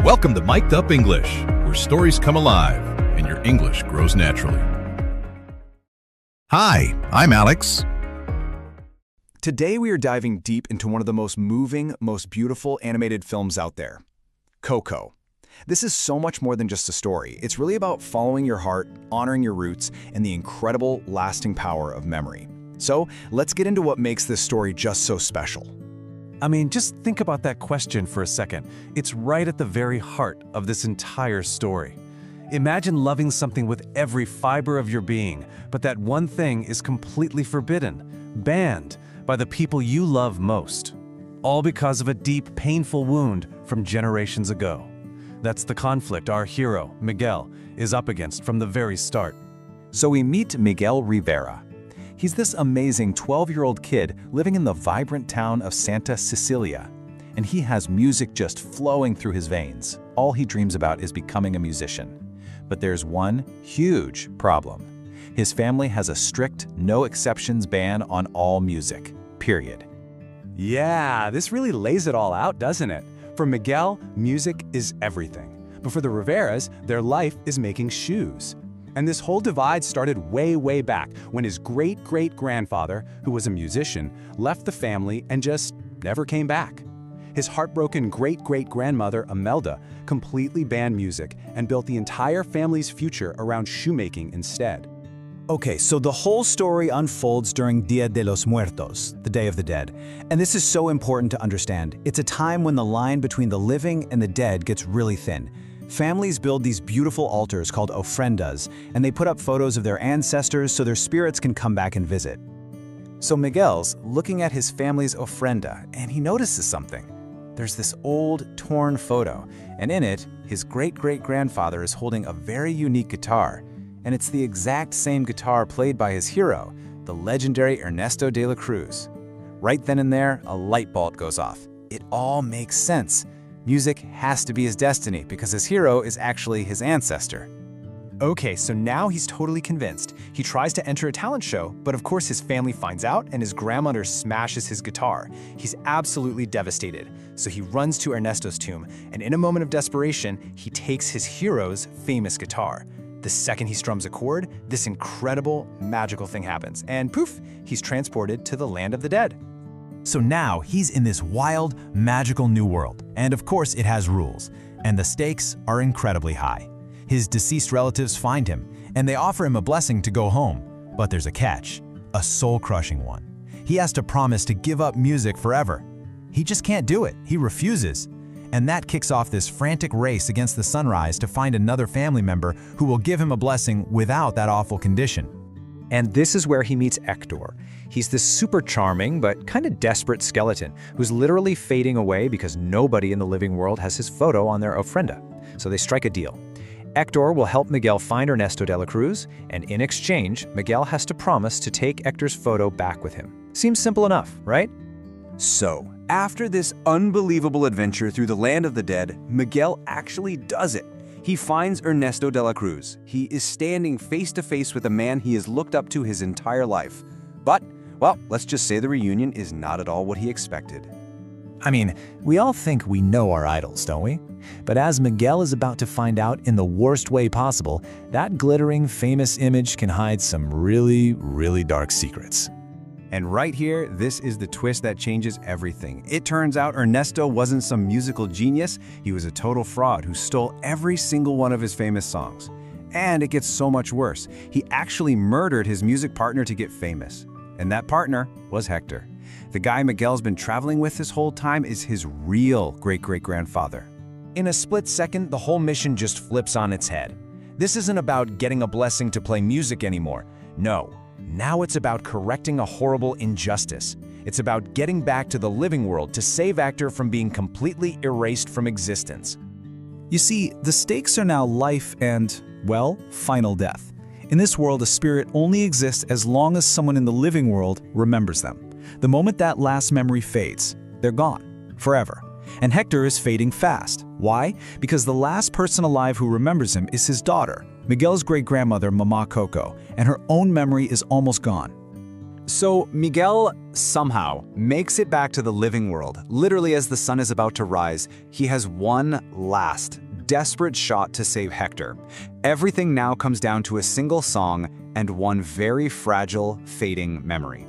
Welcome to Mic'd Up English, where stories come alive and your English grows naturally. Hi, I'm Alex. Today we are diving deep into one of the most moving, most beautiful animated films out there, Coco. This is so much more than just a story. It's really about following your heart, honoring your roots, and the incredible, lasting power of memory. So let's get into what makes this story just so special. Just think about that question for a second. It's right at the very heart of this entire story. Imagine loving something with every fiber of your being, but that one thing is completely forbidden, banned by the people you love most. All because of a deep, painful wound from generations ago. That's the conflict our hero, Miguel, is up against from the very start. So we meet Miguel Rivera. He's this amazing 12-year-old kid living in the vibrant town of Santa Cecilia, and he has music just flowing through his veins. All he dreams about is becoming a musician. But there's one huge problem. His family has a strict, no-exceptions ban on all music, period. Yeah, this really lays it all out, doesn't it? For Miguel, music is everything. But for the Riveras, their life is making shoes. And this whole divide started way back when his great-great-grandfather, who was a musician, left the family and just never came back. His heartbroken great-great-grandmother, Imelda, completely banned music and built the entire family's future around shoemaking instead. Okay, so the whole story unfolds during Dia de los Muertos, the Day of the Dead. And this is so important to understand. It's a time when the line between the living and the dead gets really thin. Families build these beautiful altars called ofrendas, and they put up photos of their ancestors so their spirits can come back and visit. So Miguel's looking at his family's ofrenda, and he notices something. There's this old, torn photo, and in it, his great-great-grandfather is holding a very unique guitar. And it's the exact same guitar played by his hero, the legendary Ernesto de la Cruz. Right then and there, a light bulb goes off. It all makes sense. Music has to be his destiny because his hero is actually his ancestor. Okay, so now he's totally convinced. He tries to enter a talent show, but of course his family finds out and his grandmother smashes his guitar. He's absolutely devastated. So he runs to Ernesto's tomb, and in a moment of desperation, he takes his hero's famous guitar. The second he strums a chord, this incredible, magical thing happens, and poof, he's transported to the land of the dead. So now he's in this wild, magical new world. And of course it has rules. And the stakes are incredibly high. His deceased relatives find him, and they offer him a blessing to go home. But there's a catch, a soul-crushing one. He has to promise to give up music forever. He just can't do it. He refuses. And that kicks off this frantic race against the sunrise to find another family member who will give him a blessing without that awful condition. And this is where he meets Hector. He's this super charming but kind of desperate skeleton who's literally fading away because nobody in the living world has his photo on their ofrenda. So they strike a deal. Hector will help Miguel find Ernesto de la Cruz, and in exchange, Miguel has to promise to take Hector's photo back with him. Seems simple enough, right? So, after this unbelievable adventure through the land of the dead, Miguel actually does it. He finds Ernesto de la Cruz. He is standing face to face with a man he has looked up to his entire life. But, well, let's just say the reunion is not at all what he expected. We all think we know our idols, don't we? But as Miguel is about to find out in the worst way possible, that glittering, famous image can hide some really dark secrets. And right here, this is the twist that changes everything. It turns out Ernesto wasn't some musical genius, he was a total fraud who stole every single one of his famous songs. And it gets so much worse. He actually murdered his music partner to get famous. And that partner was Hector. The guy Miguel's been traveling with this whole time is his real great-great-grandfather. In a split second, the whole mission just flips on its head. This isn't about getting a blessing to play music anymore. No. Now it's about correcting a horrible injustice. It's about getting back to the living world to save Hector from being completely erased from existence. You see, the stakes are now life and, well, final death. In this world, a spirit only exists as long as someone in the living world remembers them. The moment that last memory fades, they're gone, forever. And Hector is fading fast. Why? Because the last person alive who remembers him is his daughter, Miguel's great-grandmother, Mama Coco, and her own memory is almost gone. So Miguel somehow makes it back to the living world. Literally, as the sun is about to rise, he has one last, desperate shot to save Hector. Everything now comes down to a single song and one very fragile, fading memory.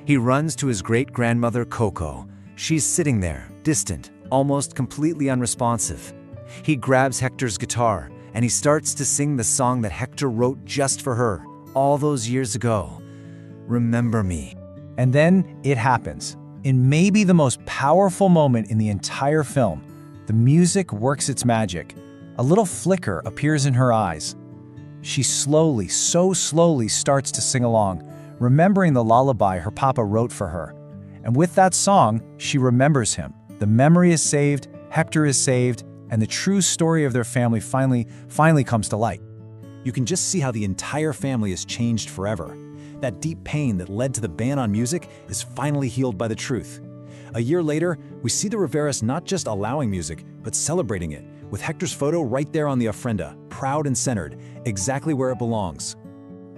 He runs to his great-grandmother Coco. She's sitting there, distant, almost completely unresponsive. He grabs Hector's guitar, and he starts to sing the song that Hector wrote just for her, all those years ago. Remember me. And then it happens. In maybe the most powerful moment in the entire film, the music works its magic. A little flicker appears in her eyes. She slowly, so slowly starts to sing along, remembering the lullaby her papa wrote for her. And with that song, she remembers him. The memory is saved, Hector is saved, and the true story of their family finally comes to light. You can just see how the entire family is changed forever. That deep pain that led to the ban on music is finally healed by the truth. A year later, we see the Riveras not just allowing music, but celebrating it, with Hector's photo right there on the ofrenda, proud and centered, exactly where it belongs.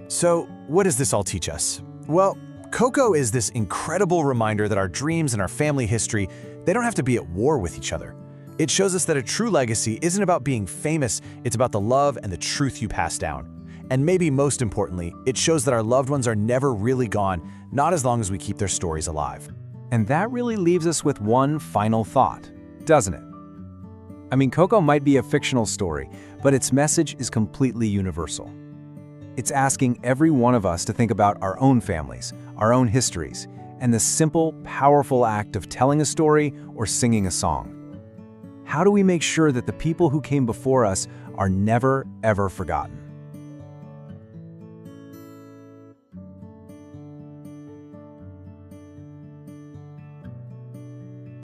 So, what does this all teach us? Well, Coco is this incredible reminder that our dreams and our family history, they don't have to be at war with each other. It shows us that a true legacy isn't about being famous, it's about the love and the truth you pass down. And maybe most importantly, it shows that our loved ones are never really gone, not as long as we keep their stories alive. And that really leaves us with one final thought, doesn't it? I mean, Coco might be a fictional story, but its message is completely universal. It's asking every one of us to think about our own families, our own histories, and the simple, powerful act of telling a story or singing a song. How do we make sure that the people who came before us are never, ever forgotten?